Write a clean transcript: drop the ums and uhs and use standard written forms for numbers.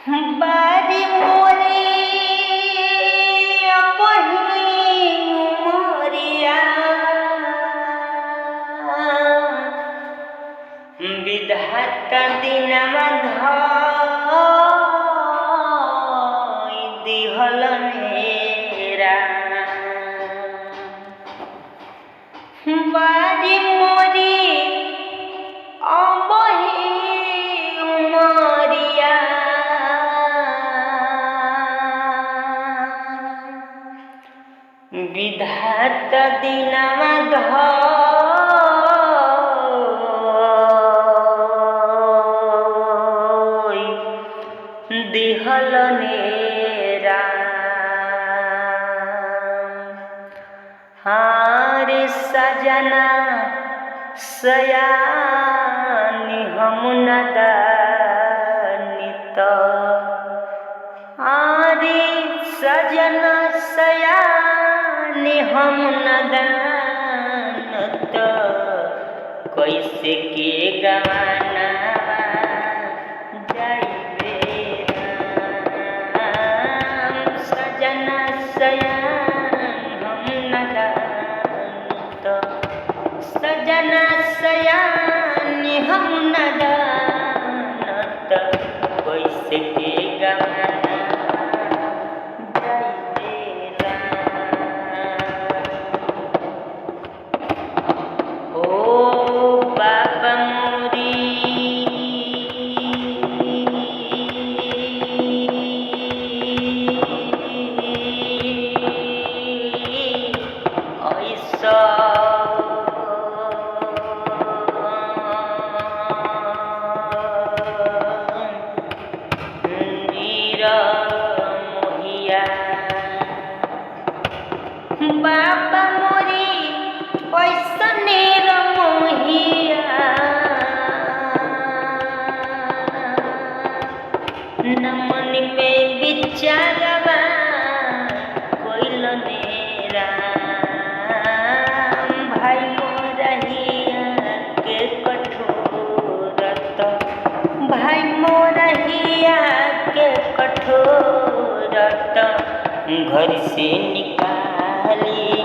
बारी मोरी अपही मोरिया विधाता दिनमा धई दिहल नेरा बारी मोरी अपही मोरिया विधाता दिनमा धई दिहल नेरा हारे सजना सयानी हम नदानित हारे सजना सयानी हम नदानत कैसे के गवाना जाइबे राम सजना सयान हम नदानत सजना सयान हम नदानत कैसे के गवाना जाइबे राम ओ बाबा मोरी ऐसा मोहिया बाबा मोरी पैसा नेर मोहिया नमन पे बिचारवा कोइल नेरा भाई मोरहिया के कठोरत भाई मोरहिया के कठोरत घर से निकाली